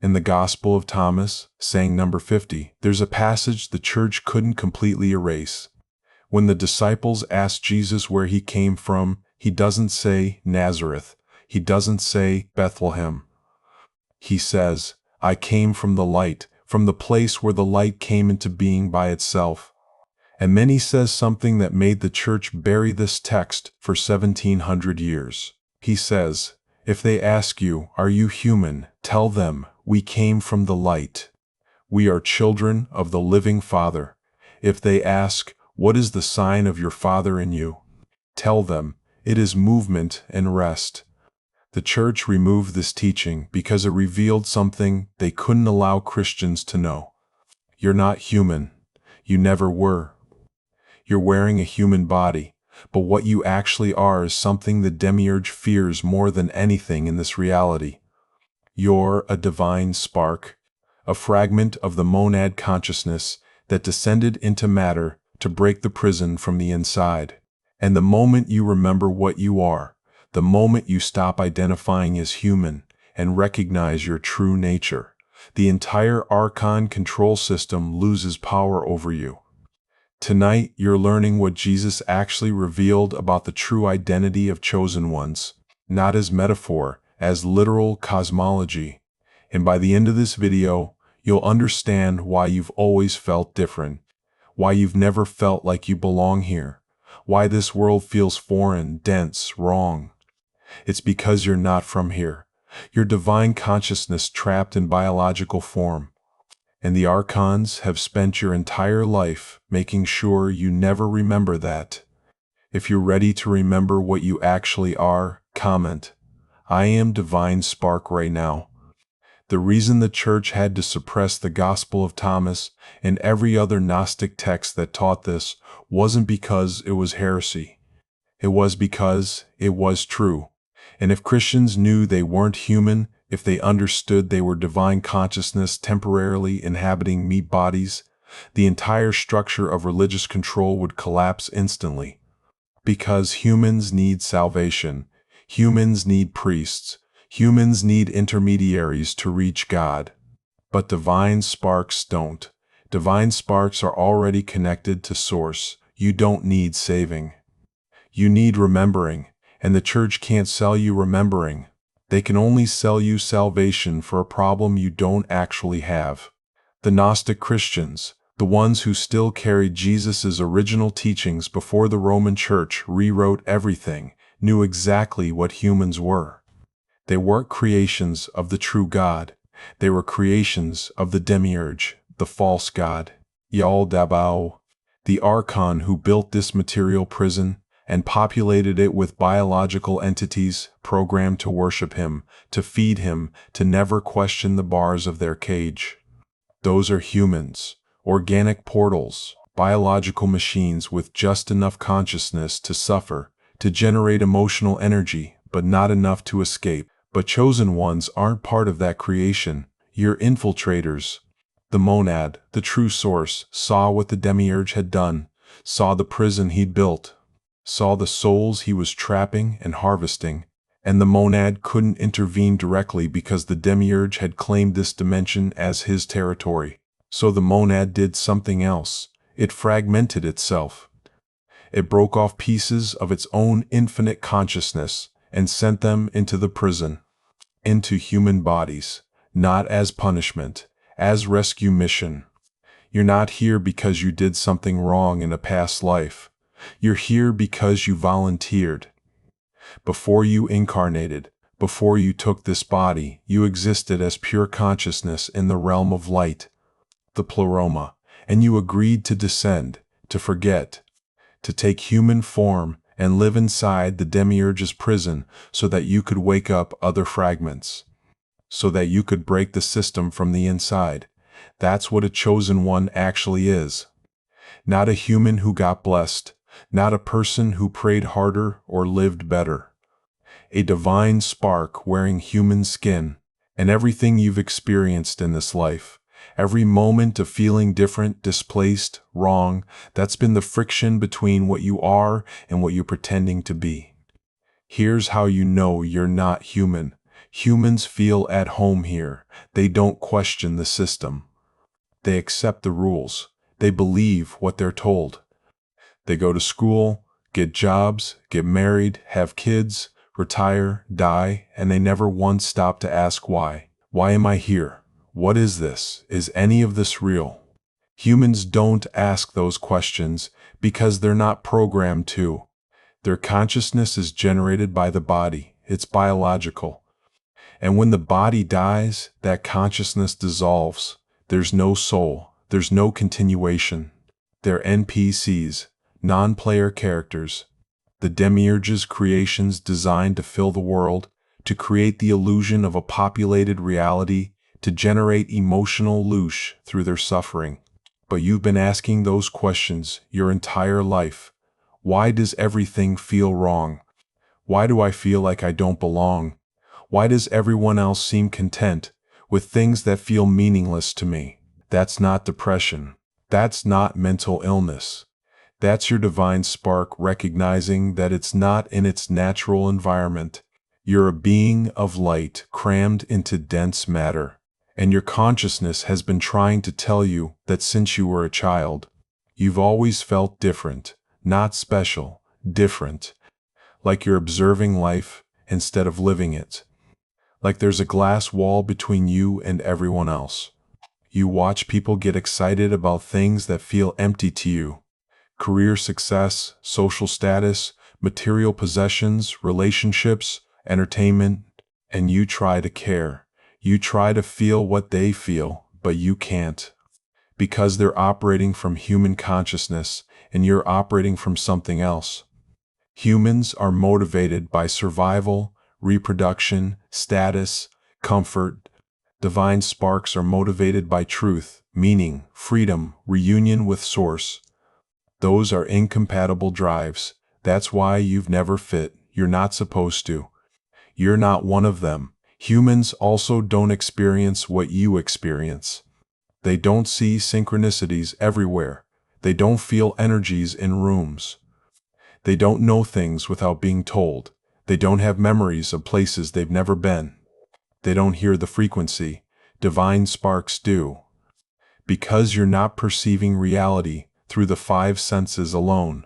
In the Gospel of Thomas, saying number 50, there's a passage the church couldn't completely erase. When the disciples ask Jesus where he came from, he doesn't say Nazareth. He doesn't say Bethlehem. He says, I came from the light, from the place where the light came into being by itself. And then he says something that made the church bury this text for 1700 years. He says, if they ask you, are you human? Tell them, we came from the light. We are children of the living Father. If they ask, what is the sign of your Father in you? Tell them, it is movement and rest. The church removed this teaching because it revealed something they couldn't allow Christians to know. You're not human. You never were. You're wearing a human body, but what you actually are is something the demiurge fears more than anything in this reality. You're a divine spark, a fragment of the monad consciousness that descended into matter to break the prison from the inside. And the moment you remember what you are, the moment you stop identifying as human and recognize your true nature, the entire archon control system loses power over you. Tonight, you're learning what Jesus actually revealed about the true identity of chosen ones, not as metaphor, as literal cosmology. And by the end of this video, you'll understand why you've always felt different, why you've never felt like you belong here, why this world feels foreign, dense, wrong. It's because you're not from here. Your divine consciousness trapped in biological form. And the archons have spent your entire life making sure you never remember that. If you're ready to remember what you actually are, comment, I am divine spark right now. The reason the church had to suppress the Gospel of Thomas and every other Gnostic text that taught this wasn't because it was heresy. It was because it was true. And if Christians knew they weren't human, if they understood they were divine consciousness temporarily inhabiting meat bodies, the entire structure of religious control would collapse instantly. Because humans need salvation, humans need priests, humans need intermediaries to reach God. But divine sparks don't. Divine sparks are already connected to Source. You don't need saving. You need remembering. And the church can't sell you remembering. They can only sell you salvation for a problem you don't actually have. The Gnostic Christians, the ones who still carried Jesus' original teachings before the Roman Church rewrote everything, knew exactly what humans were. They weren't creations of the true God. They were creations of the demiurge, the false god, Yal-Dabao, the archon who built this material prison and populated it with biological entities programmed to worship him, to feed him, to never question the bars of their cage. Those are humans, organic portals, biological machines with just enough consciousness to suffer, to generate emotional energy, but not enough to escape. But chosen ones aren't part of that creation. You're infiltrators. The monad, the true source, saw what the demiurge had done, saw the prison he'd built, saw the souls he was trapping and harvesting, and the monad couldn't intervene directly because the demiurge had claimed this dimension as his territory. So the monad did something else. It fragmented itself. It broke off pieces of its own infinite consciousness and sent them into the prison, into human bodies, not as punishment, as rescue mission. You're not here because you did something wrong in a past life. You're here because you volunteered. Before you incarnated, before you took this body, you existed as pure consciousness in the realm of light, the pleroma, and you agreed to descend, to forget, to take human form and live inside the demiurge's prison so that you could wake up other fragments, so that you could break the system from the inside. That's what a chosen one actually is. Not a human who got blessed, not a person who prayed harder or lived better. A divine spark wearing human skin, and everything you've experienced in this life, every moment of feeling different, displaced, wrong, that's been the friction between what you are and what you're pretending to be. Here's how you know you're not human. Humans feel at home here. They don't question the system. They accept the rules. They believe what they're told. They go to school, get jobs, get married, have kids, retire, die, and they never once stop to ask why. Why am I here? What is this? Is any of this real? Humans don't ask those questions because they're not programmed to. Their consciousness is generated by the body. It's biological. And when the body dies, that consciousness dissolves. There's no soul. There's no continuation. They're NPCs, non-player characters. The demiurge's creations designed to fill the world, to create the illusion of a populated reality, to generate emotional loosh through their suffering. But you've been asking those questions your entire life. Why does everything feel wrong? Why do I feel like I don't belong? Why does everyone else seem content with things that feel meaningless to me? That's not depression. That's not mental illness. That's your divine spark recognizing that it's not in its natural environment. You're a being of light crammed into dense matter, and your consciousness has been trying to tell you that since you were a child. You've always felt different, not special, different, like you're observing life instead of living it. Like there's a glass wall between you and everyone else. You watch people get excited about things that feel empty to you. Career success, social status, material possessions, relationships, entertainment, and you try to care. You try to feel what they feel, but you can't. Because they're operating from human consciousness, and you're operating from something else. Humans are motivated by survival, reproduction, status, comfort. Divine sparks are motivated by truth, meaning, freedom, reunion with Source. Those are incompatible drives. That's why you've never fit. You're not supposed to. You're not one of them. Humans also don't experience what you experience. They don't see synchronicities everywhere. They don't feel energies in rooms. They don't know things without being told. They don't have memories of places they've never been. They don't hear the frequency. Divine sparks do. Because you're not perceiving reality through the five senses alone.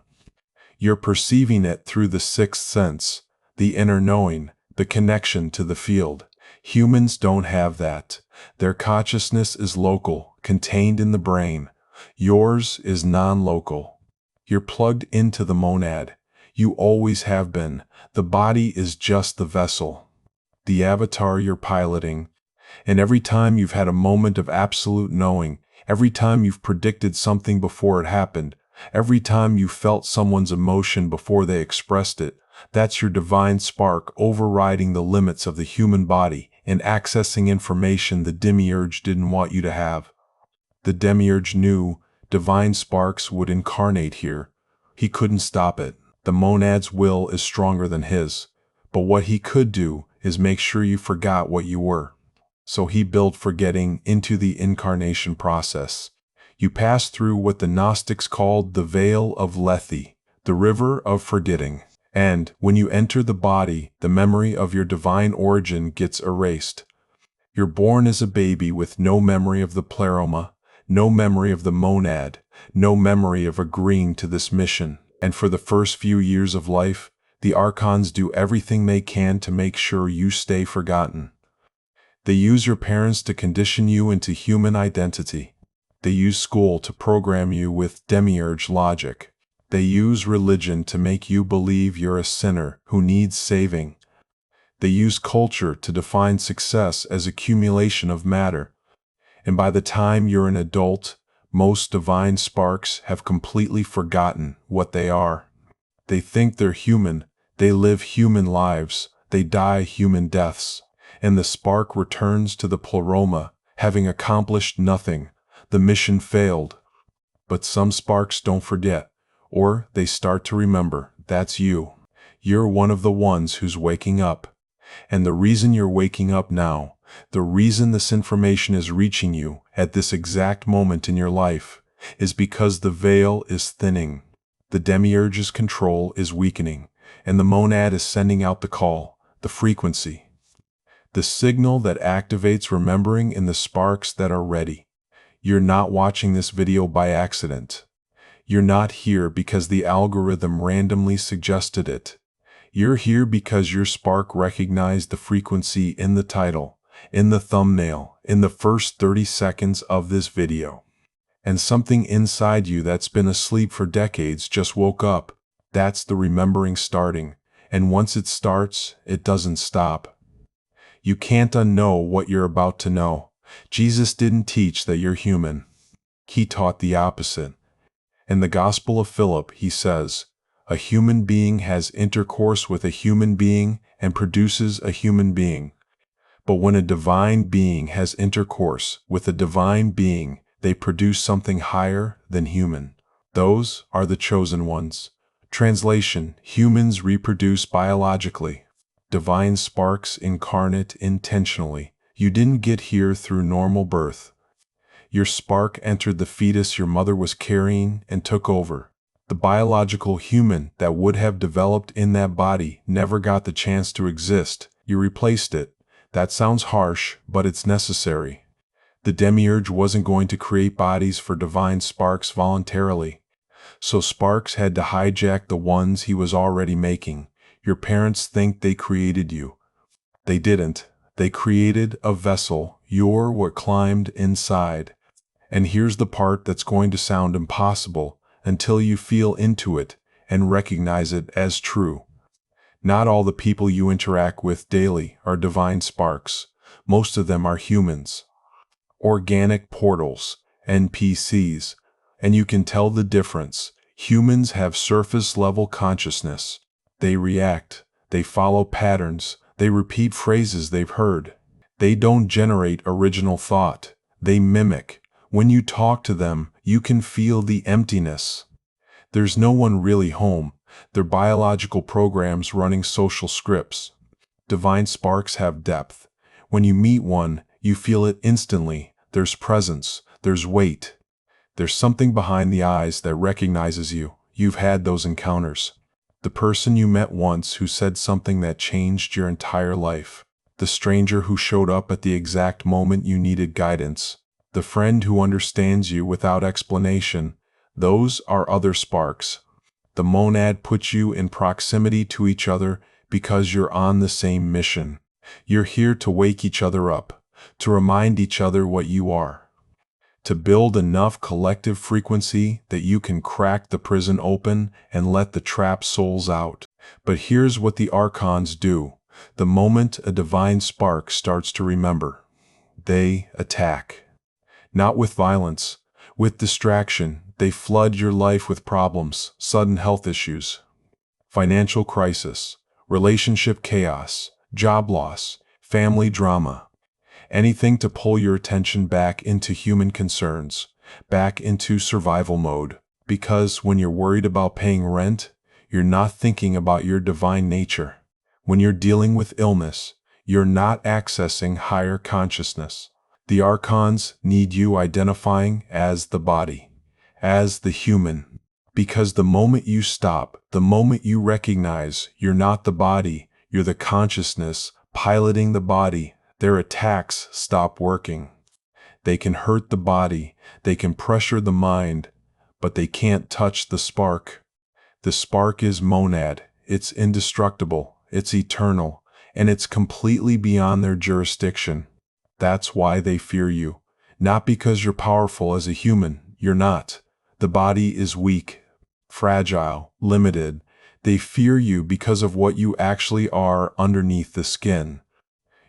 You're perceiving it through the sixth sense, the inner knowing, the connection to the field. Humans don't have that. Their consciousness is local, contained in the brain. Yours is non-local. You're plugged into the monad. You always have been. The body is just the vessel, the avatar you're piloting. And every time you've had a moment of absolute knowing, every time you've predicted something before it happened, every time you felt someone's emotion before they expressed it, that's your divine spark overriding the limits of the human body and accessing information the demiurge didn't want you to have. The demiurge knew divine sparks would incarnate here. He couldn't stop it. The monad's will is stronger than his. But what he could do is make sure you forgot what you were. So he built forgetting into the incarnation process. You pass through what the Gnostics called the Veil of Lethe, the river of forgetting. And when you enter the body, the memory of your divine origin gets erased. You're born as a baby with no memory of the pleroma, no memory of the monad, no memory of agreeing to this mission. And for the first few years of life, the archons do everything they can to make sure you stay forgotten. They use your parents to condition you into human identity. They use school to program you with demiurge logic. They use religion to make you believe you're a sinner who needs saving. They use culture to define success as accumulation of matter. And by the time you're an adult, most divine sparks have completely forgotten what they are. They think they're human. They live human lives. They die human deaths. And the spark returns to the pleroma, having accomplished nothing. The mission failed. But some sparks don't forget, or they start to remember. That's you. You're one of the ones who's waking up. And the reason you're waking up now, the reason this information is reaching you at this exact moment in your life, is because the veil is thinning. The demiurge's control is weakening, and the monad is sending out the call, the frequency. the signal that activates remembering in the sparks that are ready. You're not watching this video by accident. You're not here because the algorithm randomly suggested it. You're here because your spark recognized the frequency in the title, in the thumbnail, in the first 30 seconds of this video. And something inside you that's been asleep for decades just woke up. That's the remembering starting. And once it starts, it doesn't stop. You can't unknow what you're about to know. Jesus didn't teach that you're human. He taught the opposite. In the Gospel of Philip, he says, "A human being has intercourse with a human being and produces a human being. But when a divine being has intercourse with a divine being, they produce something higher than human. Those are the chosen ones." Translation: humans reproduce biologically. Divine sparks incarnate intentionally. You didn't get here through normal birth. Your spark entered the fetus your mother was carrying and took over. The biological human that would have developed in that body never got the chance to exist. You replaced it. That sounds harsh, but it's necessary. The demiurge wasn't going to create bodies for divine sparks voluntarily. So sparks had to hijack the ones he was already making. Your parents think they created you. They didn't. They created a vessel. You're what climbed inside. And here's the part that's going to sound impossible until you feel into it and recognize it as true. Not all the people you interact with daily are divine sparks. Most of them are humans. Organic portals, NPCs. And you can tell the difference. Humans have surface-level consciousness. They react. They follow patterns. They repeat phrases they've heard. They don't generate original thought. They mimic. When you talk to them, you can feel the emptiness. There's no one really home. They're biological programs running social scripts. Divine sparks have depth. When you meet one, you feel it instantly. There's presence. There's weight. There's something behind the eyes that recognizes you. You've had those encounters. The person you met once who said something that changed your entire life. The stranger who showed up at the exact moment you needed guidance. The friend who understands you without explanation. Those are other sparks. The monad puts you in proximity to each other because you're on the same mission. You're here to wake each other up, to remind each other what you are, to build enough collective frequency that you can crack the prison open and let the trapped souls out. But here's what the archons do. The moment a divine spark starts to remember, they attack. Not with violence, with distraction. They flood your life with problems, sudden health issues, financial crisis, relationship chaos, job loss, family drama. Anything to pull your attention back into human concerns, back into survival mode. Because when you're worried about paying rent, you're not thinking about your divine nature. When you're dealing with illness, you're not accessing higher consciousness. The archons need you identifying as the body, as the human. Because the moment you stop, the moment you recognize you're not the body, you're the consciousness piloting the body, their attacks stop working. They can hurt the body, they can pressure the mind, but they can't touch the spark. The spark is monad, it's indestructible, it's eternal, and it's completely beyond their jurisdiction. That's why they fear you. Not because you're powerful as a human, you're not. The body is weak, fragile, limited. They fear you because of what you actually are underneath the skin.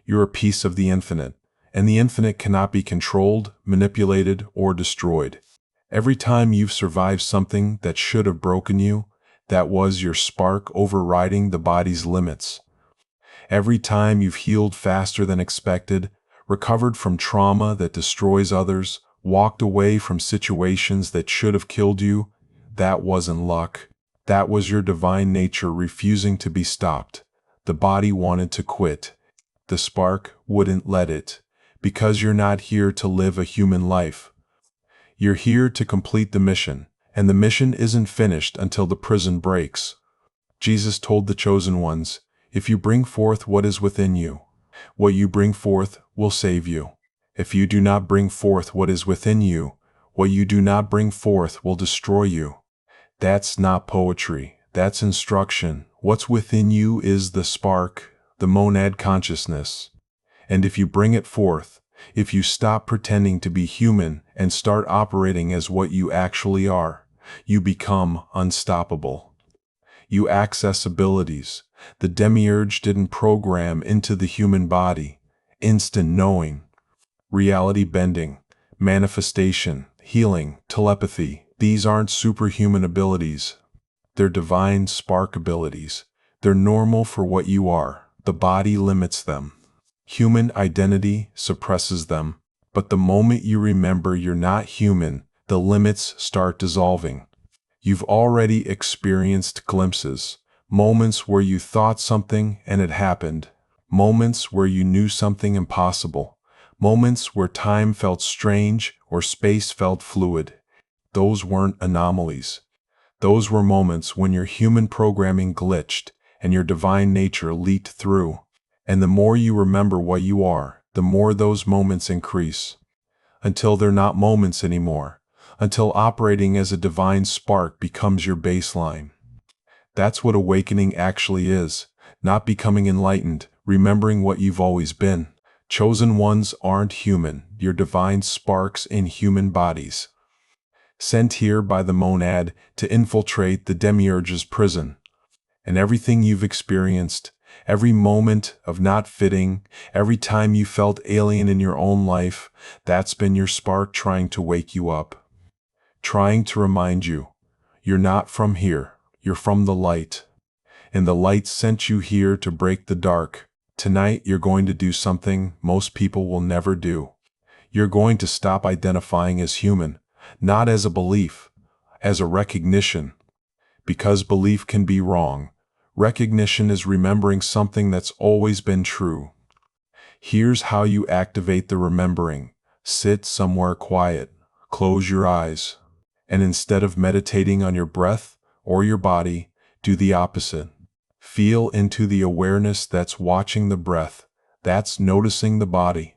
You're a piece of the infinite, and the infinite cannot be controlled, manipulated, or destroyed. Every time you've survived something that should have broken you, that was your spark overriding the body's limits. Every time you've healed faster than expected, recovered from trauma that destroys others, walked away from situations that should have killed you, that wasn't luck. That was your divine nature refusing to be stopped. The body wanted to quit. The spark wouldn't let it. Because you're not here to live a human life. You're here to complete the mission, and the mission isn't finished until the prison breaks. Jesus told the chosen ones, "If you bring forth what is within you, What you bring forth will save you. If you do not bring forth what is within you, what you do not bring forth will destroy you. That's not poetry, that's instruction. What's within you is the spark, the monad consciousness. And if you bring it forth, if you stop pretending to be human and start operating as what you actually are, you become unstoppable. You access abilities the demiurge didn't program into the human body: instant knowing, reality bending, manifestation, healing, telepathy. These aren't superhuman abilities. They're divine spark abilities. They're normal for what you are. The body limits them. Human identity suppresses them. But the moment you remember you're not human, the limits start dissolving. You've already experienced glimpses, moments where you thought something and it happened, moments where you knew something impossible, moments where time felt strange or space felt fluid. Those weren't anomalies. Those were moments when your human programming glitched and your divine nature leaked through. And the more you remember what you are, the more those moments increase, until they're not moments anymore, until operating as a divine spark becomes your baseline. That's what awakening actually is, not becoming enlightened, remembering what you've always been. Chosen ones aren't human, you're divine sparks in human bodies, sent here by the monad to infiltrate the demiurge's prison. And everything you've experienced, every moment of not fitting, every time you felt alien in your own life, that's been your spark trying to wake you up, trying to remind you, you're not from here, you're from the light. And the light sent you here to break the dark. Tonight you're going to do something most people will never do. You're going to stop identifying as human, not as a belief, as a recognition. Because belief can be wrong. Recognition is remembering something that's always been true. Here's how you activate the remembering. Sit somewhere quiet, close your eyes, and instead of meditating on your breath or your body, do the opposite. Feel into the awareness that's watching the breath, that's noticing the body.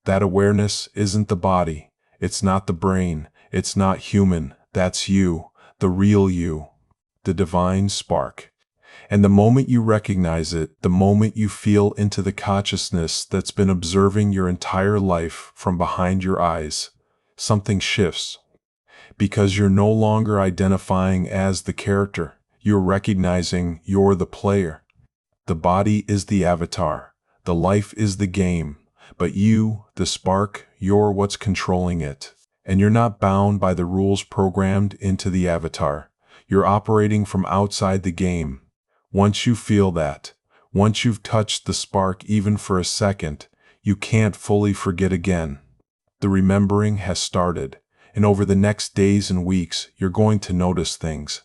That awareness isn't the body, it's not the brain, it's not human, that's you, the real you, the divine spark. And the moment you recognize it, the moment you feel into the consciousness that's been observing your entire life from behind your eyes, something shifts. Because you're no longer identifying as the character, you're recognizing you're the player. The body is the avatar, the life is the game, but you, the spark, you're what's controlling it. And you're not bound by the rules programmed into the avatar. You're operating from outside the game. Once you feel that, once you've touched the spark even for a second, you can't fully forget again. The remembering has started, and over the next days and weeks, you're going to notice things.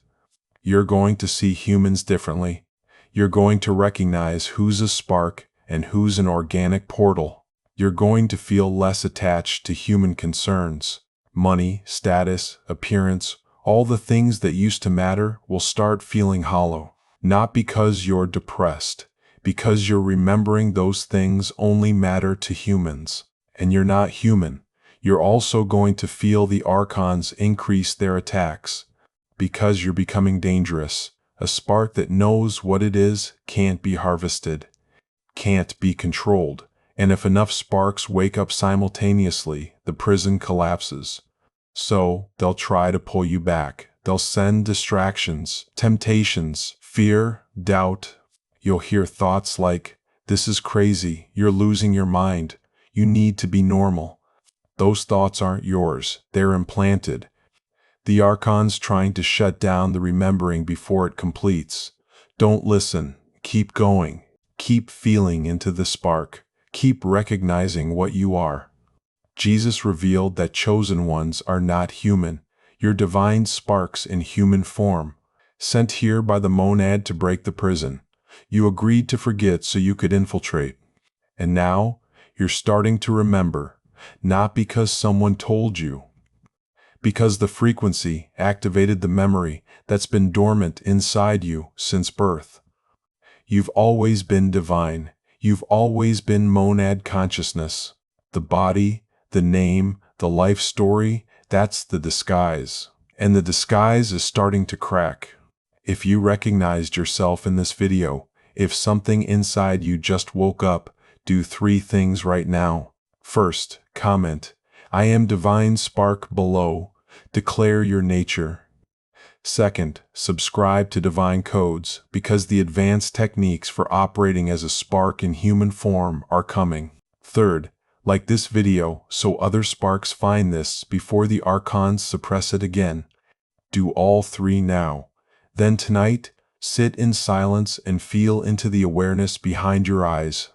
You're going to see humans differently. You're going to recognize who's a spark and who's an organic portal. You're going to feel less attached to human concerns. Money, status, appearance, all the things that used to matter will start feeling hollow. Not because you're depressed, because you're remembering those things only matter to humans. And you're not human. You're also going to feel the archons increase their attacks. Because you're becoming dangerous. A spark that knows what it is can't be harvested, can't be controlled. And if enough sparks wake up simultaneously, the prison collapses. So, they'll try to pull you back. They'll send distractions, temptations, fear, doubt. You'll hear thoughts like, "This is crazy, you're losing your mind, you need to be normal." Those thoughts aren't yours, they're implanted. The archons trying to shut down the remembering before it completes. Don't listen, keep going, keep feeling into the spark, keep recognizing what you are. Jesus revealed that chosen ones are not human. You're divine sparks in human form, sent here by the monad to break the prison. You agreed to forget so you could infiltrate. And now, you're starting to remember, not because someone told you, because the frequency activated the memory that's been dormant inside you since birth. You've always been divine. You've always been monad consciousness. The body, the name, the life story, that's the disguise. And the disguise is starting to crack. If you recognized yourself in this video, if something inside you just woke up, do 3 things right now. First, comment, "I am divine spark" below. Declare your nature. Second, subscribe to Divine Codes, because the advanced techniques for operating as a spark in human form are coming. Third, like this video so other sparks find this before the archons suppress it again. Do all 3 now. Then tonight, sit in silence and feel into the awareness behind your eyes.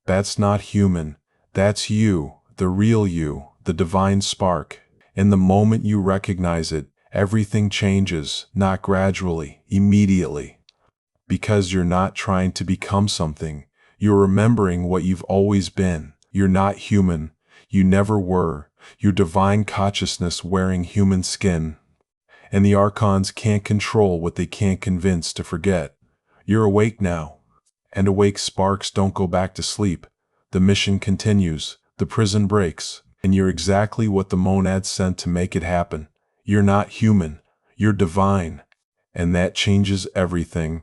That's not human. That's you, the real you, the divine spark. And the moment you recognize it, everything changes, not gradually, immediately. Because you're not trying to become something. You're remembering what you've always been. You're not human. You never were. You're divine consciousness wearing human skin. And the archons can't control what they can't convince to forget. You're awake now. And awake sparks don't go back to sleep. The mission continues. The prison breaks. And you're exactly what the monad sent to make it happen. You're not human. You're divine. And that changes everything.